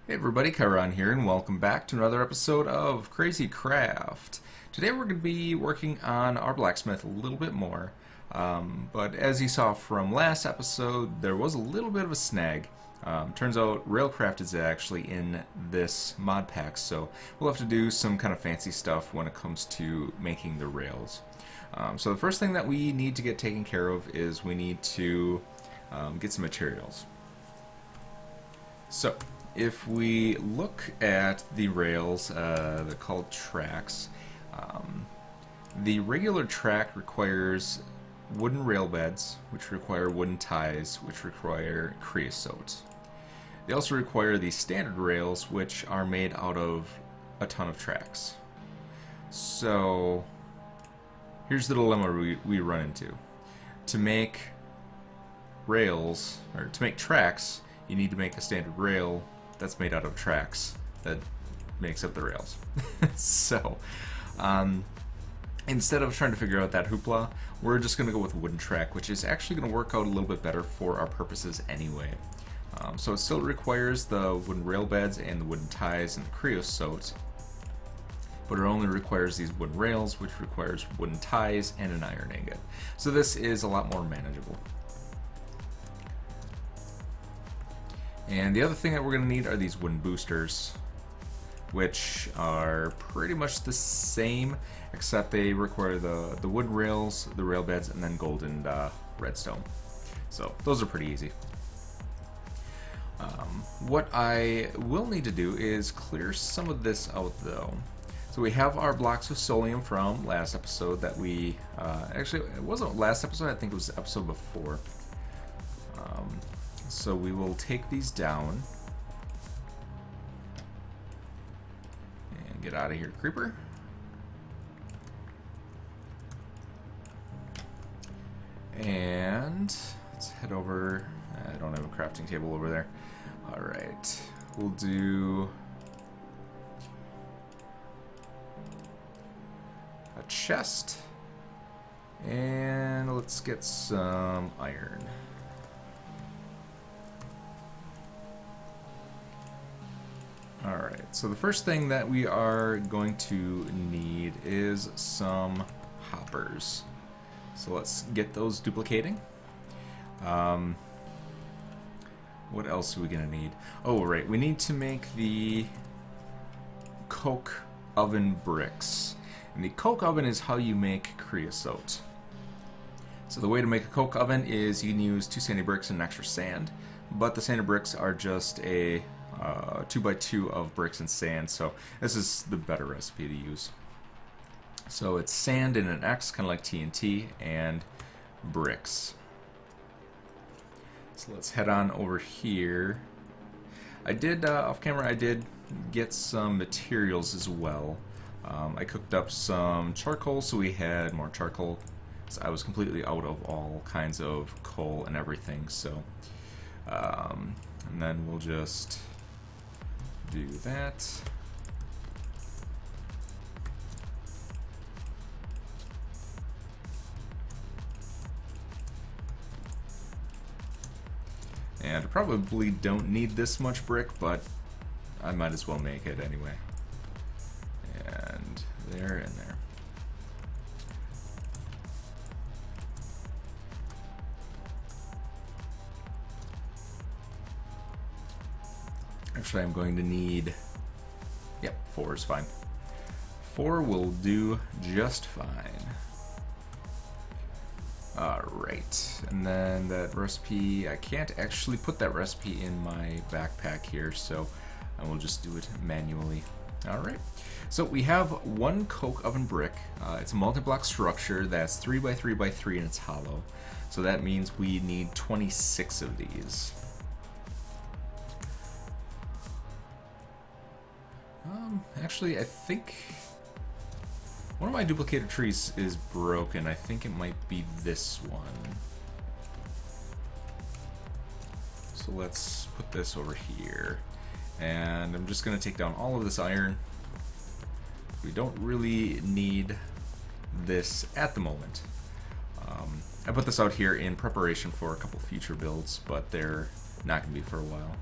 Hey everybody, Kairon here, and welcome back to another episode of CrazyCraft. Today we're going to be working on our blacksmith a little bit more, but as you saw from last episode, there was a little bit of a snag. Turns out Railcraft is actually in this mod pack, so we'll have to do some kind of fancy stuff when it comes to making the rails. So the first thing that we need to get taken care of is we need to get some materials. So, if we look at the rails, they're called tracks. The regular track requires wooden rail beds, which require wooden ties, which require creosote. They also require the standard rails, which are made out of a ton of tracks. So, here's the dilemma we run into. To make rails, or to make tracks, you need to make a standard rail that's made out of tracks that makes up the rails. So, instead of trying to figure out that hoopla, we're just going to go with wooden track, which is actually going to work out a little bit better for our purposes anyway. So it still requires the wooden rail beds and the wooden ties and the creosote, but it only requires these wooden rails, which requires wooden ties and an iron ingot. So this is a lot more manageable. And the other thing that we're going to need are these wooden boosters, which are pretty much the same, except they require the wooden rails, the rail beds, and then gold and redstone. So those are pretty easy. What I will need to do is clear some of this out, though. So we have our blocks of solium from last episode that we... actually, it wasn't last episode, I think it was the episode before. So we will take these down and get out of here, creeper. And let's head over. I don't have a crafting table over there. All right, we'll do a chest, and let's get some iron. Alright, so the first thing that we are going to need is some hoppers. So let's get those duplicating. What else are we going to need? Oh, right, we need to make the coke oven bricks. And the coke oven is how you make creosote. So the way to make a coke oven is you can use 2 sandy bricks and extra sand, but the sandy bricks are just a 2x2 of bricks and sand, so this is the better recipe to use. So it's sand in an X, kind of like TNT, and bricks. So let's head on over here. I did, off camera, I did get some materials as well. I cooked up some charcoal, so we had more charcoal. So I was completely out of all kinds of coal and everything, so and then we'll just do that. And I probably don't need this much brick, but I might as well make it anyway. And there and there. Actually, I'm going to need... Yep, 4 is fine. 4 will do just fine. Alright, and then that recipe... I can't actually put that recipe in my backpack here, so I will just do it manually. Alright, so we have 1 coke oven brick. It's a multi-block structure that's 3x3x3 and it's hollow. So that means we need 26 of these. Actually, I think one of my duplicated trees is broken. I think it might be this one. So let's put this over here. And I'm just going to take down all of this iron. We don't really need this at the moment. I put this out here in preparation for a couple future builds, but they're not going to be for a while.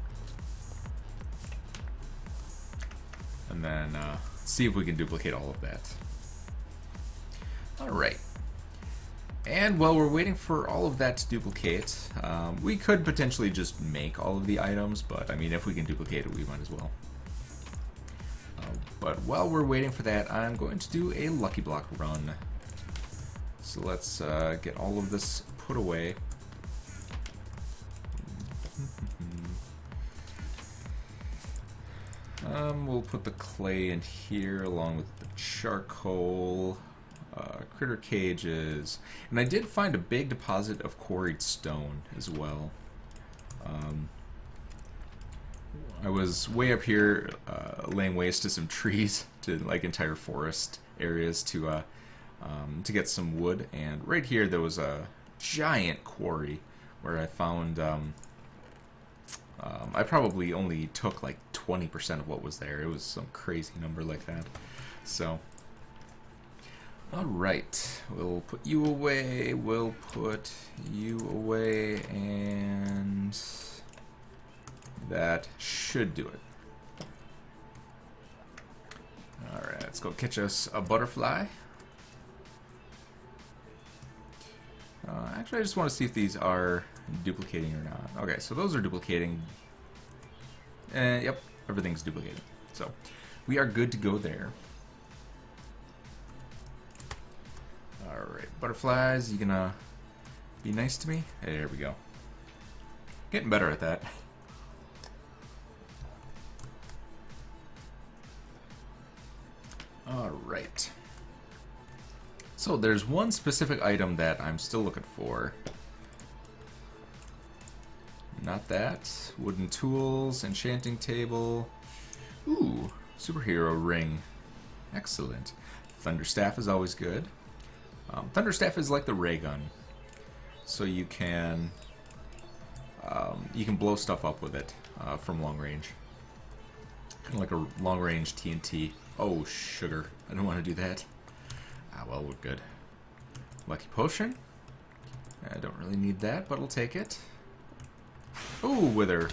and then see if we can duplicate all of that. Alright. And while we're waiting for all of that to duplicate, we could potentially just make all of the items, but I mean, if we can duplicate it, we might as well. But while we're waiting for that, I'm going to do a Lucky Block run. So let's get all of this put away. We'll put the clay in here along with the charcoal. Critter cages, and I did find a big deposit of quarried stone as well. I was way up here laying waste to some trees, to like entire forest areas to get some wood, and right here there was a giant quarry where I found I probably only took like 20% of what was there. It was some crazy number like that. So alright, we'll put you away, we'll put you away, and that should do it. Alright, let's go catch us a butterfly. Actually, I just want to see if these are duplicating or not. Okay, so those are duplicating. Yep, everything's duplicating. So, we are good to go there. Alright, butterflies, you gonna be nice to me? Hey, there we go. Getting better at that. Alright. So there's one specific item that I'm still looking for. Not that. Wooden tools, enchanting table. Ooh, superhero ring. Excellent. Thunderstaff is always good. Thunderstaff is like the ray gun, so you can blow stuff up with it from long range, kind of like a long range TNT. Oh, sugar! I don't want to do that. Ah, well, we're good. Lucky potion. I don't really need that, but I'll take it. Oh, wither.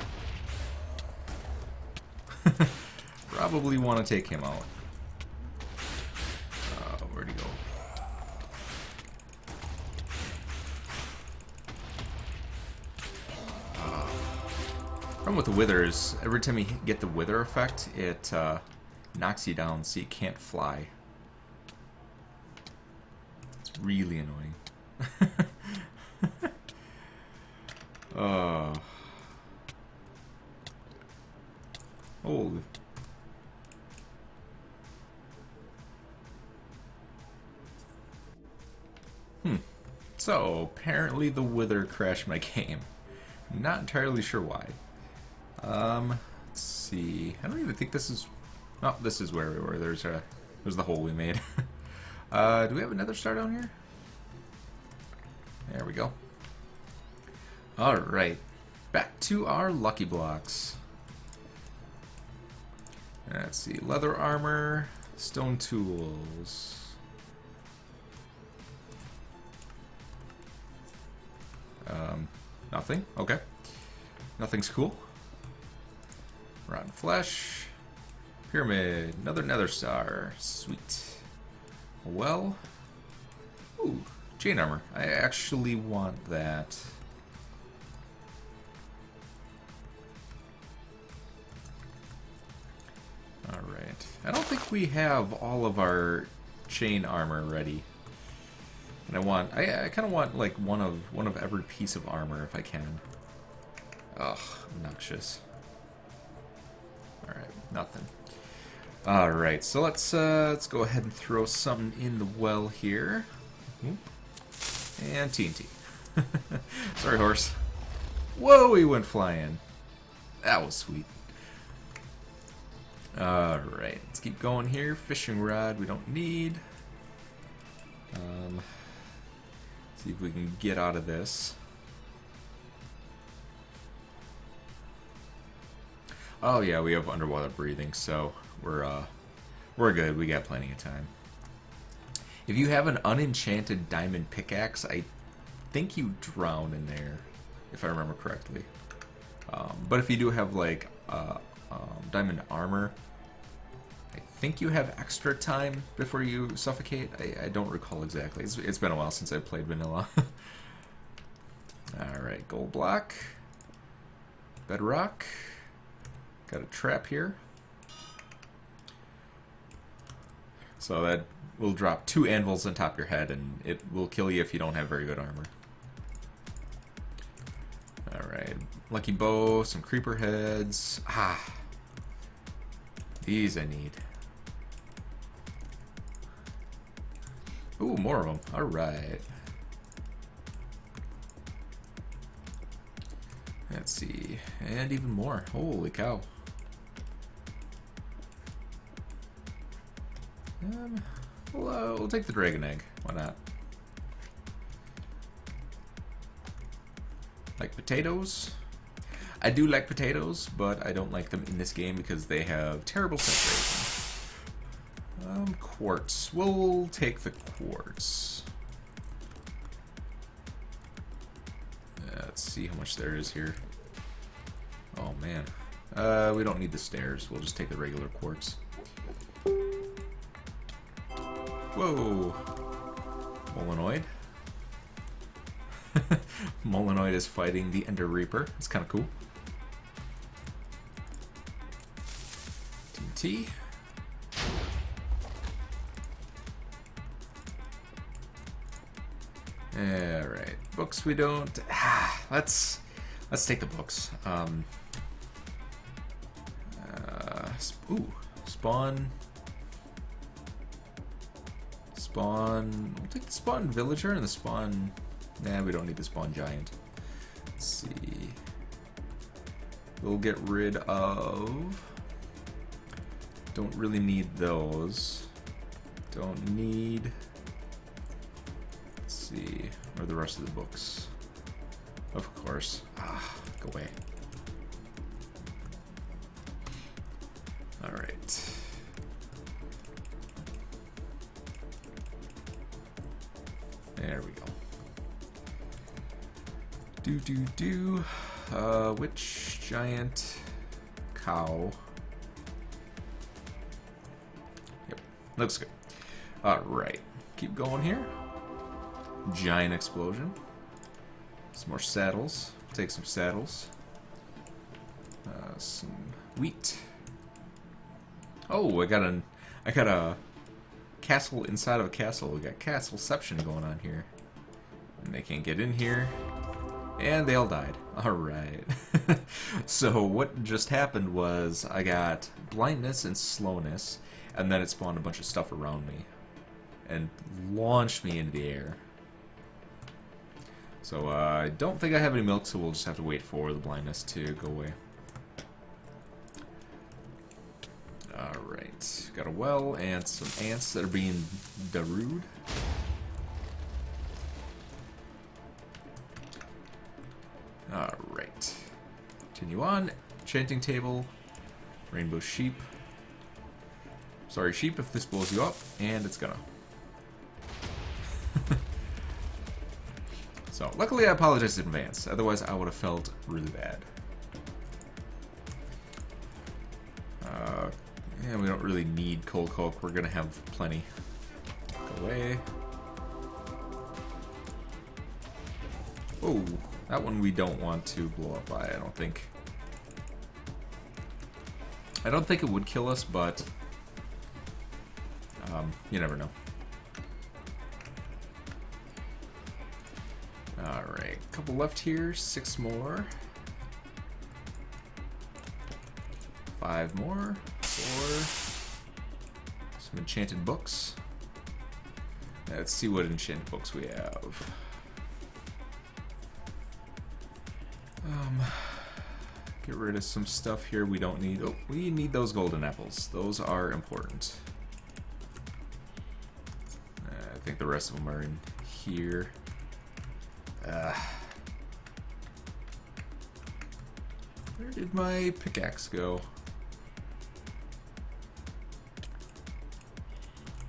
Probably want to take him out. Where'd he go? Problem with the withers, every time you get the wither effect, it knocks you down so you can't fly. It's really annoying. Oh. So, apparently the wither crashed my game. Not entirely sure why. Let's see. I don't even think this is... Oh, this is where we were. There's the hole we made. Do we have another star down here? There we go. Alright. Back to our lucky blocks. Let's see. Leather armor. Stone tools. Nothing. Okay. Nothing's cool. Rotten flesh. Pyramid. Another nether star. Sweet. Well. Ooh. Chain armor. I actually want that. Alright. I don't think we have all of our chain armor ready. And I kind of want like one of every piece of armor if I can. Ugh, obnoxious. Alright, nothing. Alright, so let's go ahead and throw something in the well here. And TNT. Sorry, horse. Whoa, he went flying. That was sweet. Alright, let's keep going here. Fishing rod we don't need. See if we can get out of this. Oh yeah, we have underwater breathing, so we're good. We got plenty of time. If you have an unenchanted diamond pickaxe, I think you drown in there, if I remember correctly. But if you do have like diamond armor, I think you have extra time before you suffocate. I don't recall exactly. It's been a while since I played vanilla. Alright, gold block. Bedrock. Got a trap here. So that will drop 2 anvils on top of your head, and it will kill you if you don't have very good armor. Alright, lucky bow, some creeper heads. Ah, these I need. Ooh, more of them. Alright. Let's see. And even more. Holy cow. We'll take the dragon egg. Why not? Like potatoes? I do like potatoes, but I don't like them in this game because they have terrible separation. Quartz. We'll take the quartz. Let's see how much there is here. Oh man. We don't need the stairs. We'll just take the regular quartz. Whoa! Molenoid. Molenoid is fighting the Ender Reaper. It's kind of cool. TNT. Alright. Books we don't... let's take the books. Ooh. Spawn... Spawn... We'll take the spawn villager and the spawn... Nah, we don't need the spawn giant. Let's see... We'll get rid of... Don't really need those. Don't need... Let's see... Where are the rest of the books? Of course. Ah, go away. Alright. There we go. Which giant cow? Yep, looks good. Alright, keep going here. Giant explosion. Some more saddles. Take some saddles. Some wheat. Oh, I got a castle inside of a castle. We got castleception going on here. And they can't get in here. And they all died. Alright. So what just happened was I got blindness and slowness, and then it spawned a bunch of stuff around me. And launched me into the air. So I don't think I have any milk, so we'll just have to wait for the blindness to go away. Alright. Got a well and some ants that are being darued. Alright. Continue on. Enchanting table. Rainbow sheep. Sorry, sheep, if this blows you up. And it's gonna. So, luckily I apologize in advance. Otherwise, I would have felt really bad. Yeah, we don't really need coal coke. We're gonna have plenty. Go away. Oh, that one we don't want to blow up by, I don't think. I don't think it would kill us, but you never know. Alright, couple left here, 6 more. 5 more. 4. Some enchanted books. Let's see what enchanted books we have. Get rid of some stuff here we don't need. Oh, we need those golden apples. Those are important. I think the rest of them are in here. Where did my pickaxe go?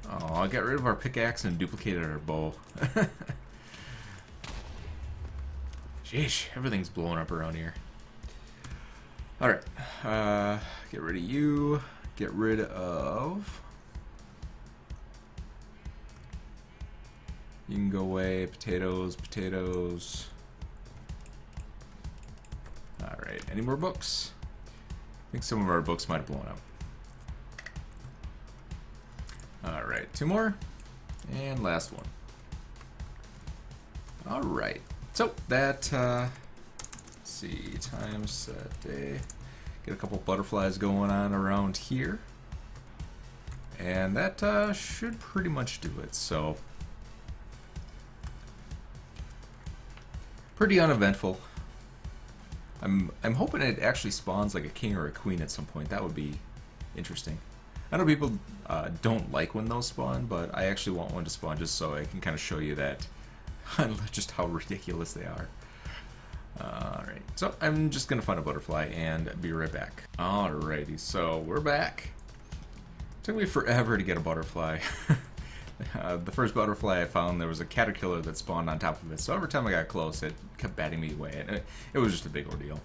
Oh, I got rid of our pickaxe and duplicated our bow. Sheesh, everything's blowing up around here. Alright, get rid of you. get rid of. You can go away. Potatoes, potatoes. Alright, any more books? I think some of our books might have blown up. Alright, 2 more. And last one. Alright, so that, let's see, time set day. Get a couple butterflies going on around here. And that should pretty much do it, so. Pretty uneventful. I'm hoping it actually spawns like a king or a queen at some point. That would be interesting. I know people don't like when those spawn, but I actually want one to spawn just so I can kind of show you that just how ridiculous they are. Alright, so I'm just gonna find a butterfly and be right back. Alrighty, so we're back. Took me forever to get a butterfly. The first butterfly I found, there was a caterpillar that spawned on top of it, so every time I got close it kept batting me away, and it was just a big ordeal.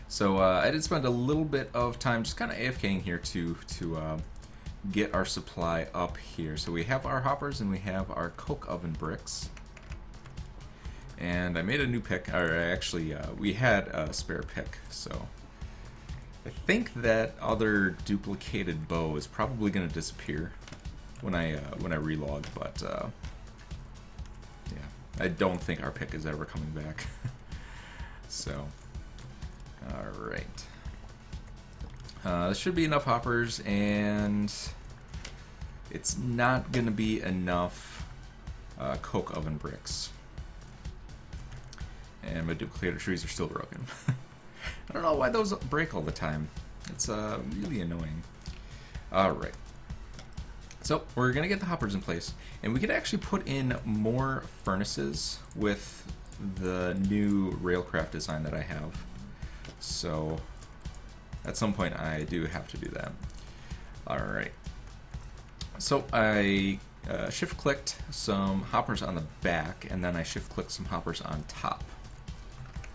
So I did spend a little bit of time just kind of AFKing here to get our supply up here. So we have our hoppers and we have our coke oven bricks. And I made a new pick, or actually we had a spare pick, so I think that other duplicated bow is probably going to disappear when I relog, but yeah, I don't think our pick is ever coming back. So, all right, this should be enough hoppers, and it's not going to be enough coke oven bricks. And my duplicator trees are still broken. I don't know why those break all the time. It's really annoying. Alright. So, we're going to get the hoppers in place. And we could actually put in more furnaces with the new CrazyCraft design that I have. So, at some point I do have to do that. Alright. So, I shift-clicked some hoppers on the back, and then I shift-clicked some hoppers on top.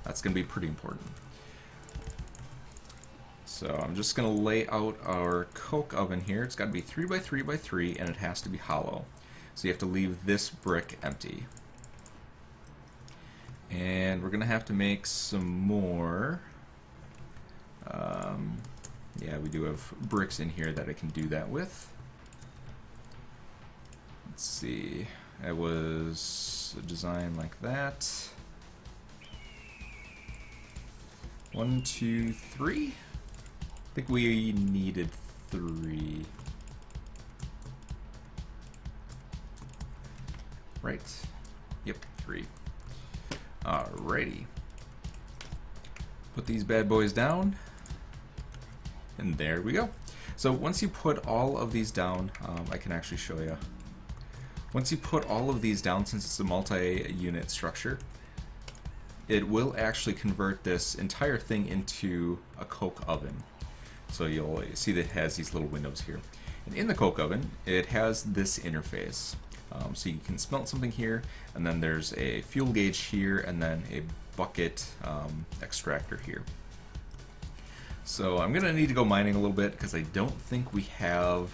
That's going to be pretty important. So I'm just going to lay out our coke oven here. It's got to be 3 by 3 by 3, and it has to be hollow. So you have to leave this brick empty. And we're going to have to make some more. Yeah, we do have bricks in here that I can do that with. Let's see. It was a design like that. 1, 2, 3. I think we needed 3. Right. Yep, 3. Alrighty. Put these bad boys down. And there we go. So once you put all of these down, I can actually show you. Once you put all of these down, since it's a multi-unit structure, it will actually convert this entire thing into a coke oven. So you'll see that it has these little windows here. And in the coke oven, it has this interface. So you can smelt something here, and then there's a fuel gauge here, and then a bucket extractor here. So I'm gonna need to go mining a little bit because I don't think we have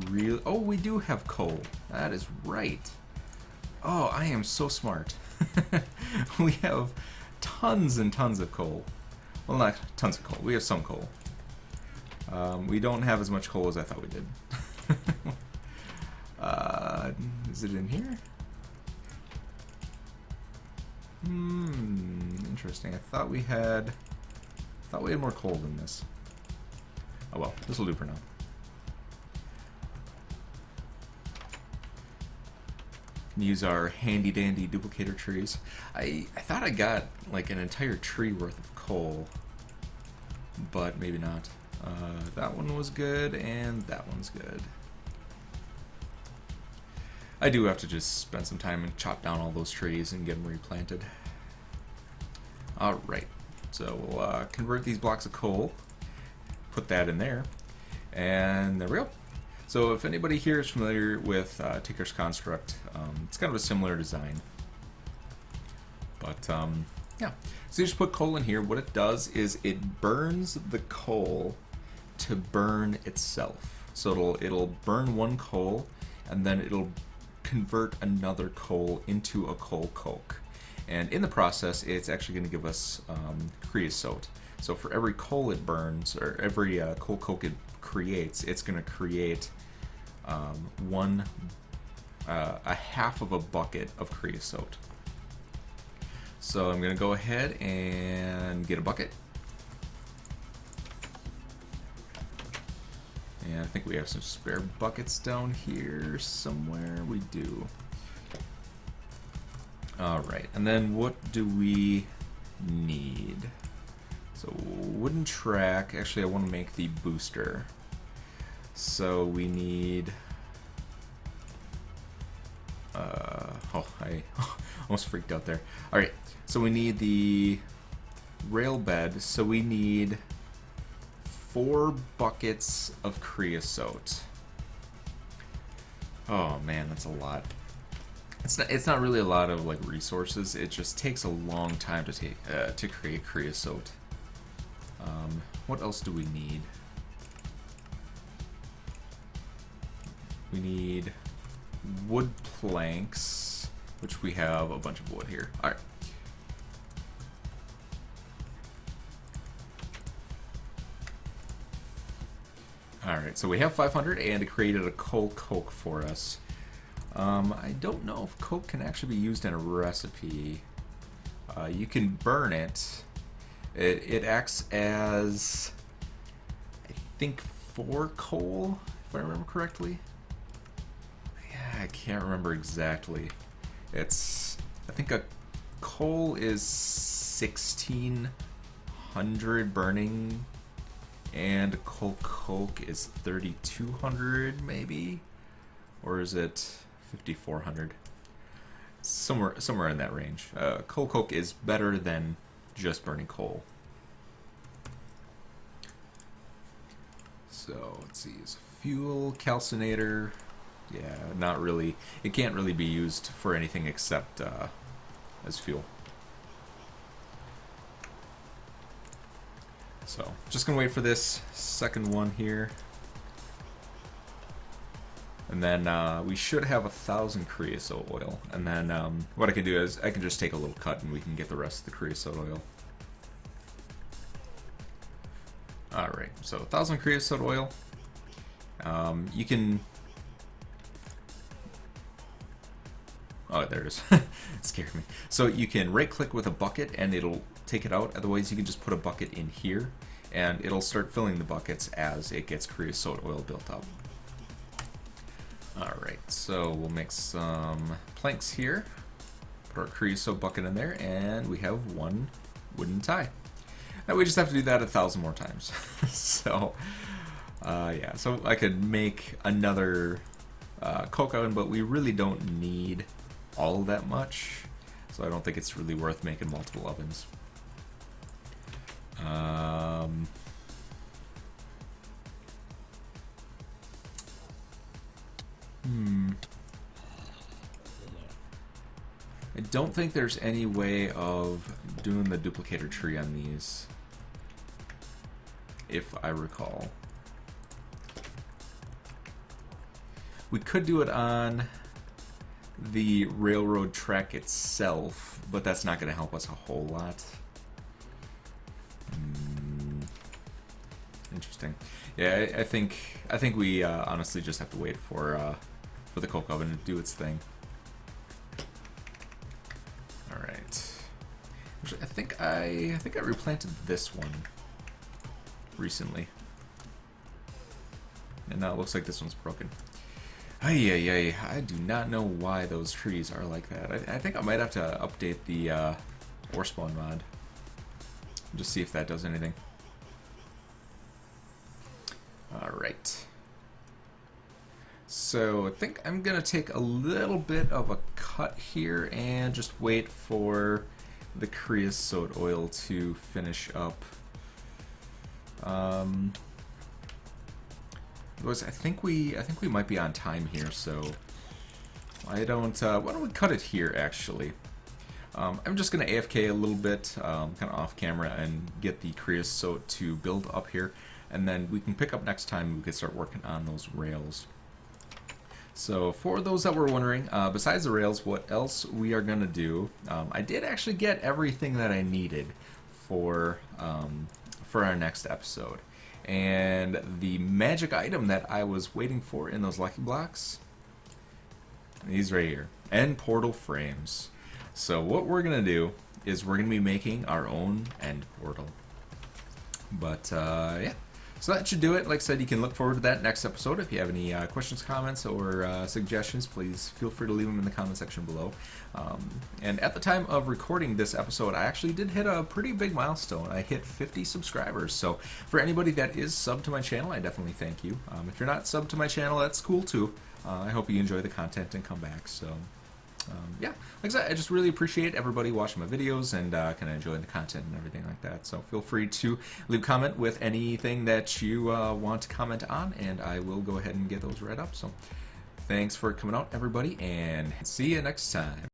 real. Oh, we do have coal. That is right. Oh, I am so smart. We have tons and tons of coal. Well, not tons of coal. We have some coal. We don't have as much coal as I thought we did. Is it in here? Interesting. I thought we had more coal than this. Oh well, this will do for now. Use our handy dandy duplicator trees. I thought I got like an entire tree worth of coal, but maybe not. That one was good, and that one's good. I do have to just spend some time and chop down all those trees and get them replanted. Alright, so we'll convert these blocks of coal, put that in there, and there we go. So if anybody here is familiar with Tinker's Construct, it's kind of a similar design. But yeah, so you just put coal in here. What it does is it burns the coal to burn itself. So it'll burn one coal, and then it'll convert another coal into a coal coke. And in the process, it's actually going to give us creosote. So for every coal it burns, or every coal coke it creates, it's going to create a half of a bucket of creosote. So I'm going to go ahead and get a bucket. And I think we have some spare buckets down here somewhere. We do. Alright, and then what do we need? So wooden track. Actually, I want to make the booster. So we need... I almost freaked out there. Alright, so we need the rail bed. So we need 4 buckets of creosote. Oh man, that's a lot. It's not really a lot of like resources. It just takes a long time to create creosote. What else do we need? We need wood planks, which we have a bunch of wood here. All right. Alright, so we have 500 and it created a coal coke for us. I don't know if coke can actually be used in a recipe. You can burn it. It acts as, I think, 4 coal, if I remember correctly. Yeah, I can't remember exactly. I think a coal is 1600 burning, and coal coke is 3200 maybe, or is it 5400? Somewhere in that range. Coal coke is better than just burning coal. So let's see, is fuel calcinator? Yeah, not really. It can't really be used for anything except as fuel. So, just gonna wait for this second one here. And then we should have 1,000 creosote oil. And then what I can do is I can just take a little cut and we can get the rest of the creosote oil. Alright, so 1,000 creosote oil. You can... Oh, there it is. It scared me. So you can right-click with a bucket and it'll take it out. Otherwise, you can just put a bucket in here and it'll start filling the buckets as it gets creosote oil built up. Alright, so we'll make some planks here. Put our creosote bucket in there and we have 1 wooden tie. Now we just have to do that 1,000 more times. So, yeah, so I could make another coke oven, but we really don't need all that much, so I don't think it's really worth making multiple ovens. I don't think there's any way of doing the duplicator tree on these, if I recall. We could do it on the railroad track itself, but that's not going to help us a whole lot. Interesting. Yeah, I think we honestly just have to wait for the coke oven to do its thing. All right. Actually, I think I replanted this one recently, and now it looks like this one's broken. Ay, I do not know why those trees are like that. I think I might have to update the ore spawn mod. Just see if that does anything. Alright. So I think I'm going to take a little bit of a cut here and just wait for the creosote oil to finish up. I think we might be on time here, so why don't we cut it here actually? I'm just gonna AFK a little bit, kind of off camera, and get the creosote to build up here. and then we can pick up next time. We can start working on those rails. So for those that were wondering, besides the rails, what else we are going to do, I did actually get everything that I needed for our next episode. And the magic item that I was waiting for in those lucky blocks, these right here, end portal frames. So what we're going to do is we're going to be making our own end portal. But yeah. So that should do it. Like I said, you can look forward to that next episode. If you have any questions, comments, or suggestions, please feel free to leave them in the comment section below. And at the time of recording this episode, I actually did hit a pretty big milestone. I hit 50 subscribers. So for anybody that is subbed to my channel, I definitely thank you. If you're not subbed to my channel, that's cool too. I hope you enjoy the content and come back. So yeah, like I said, I just really appreciate everybody watching my videos and kind of enjoying the content and everything like that. So feel free to leave a comment with anything that you want to comment on, and I will go ahead and get those read up. So thanks for coming out, everybody, and see you next time.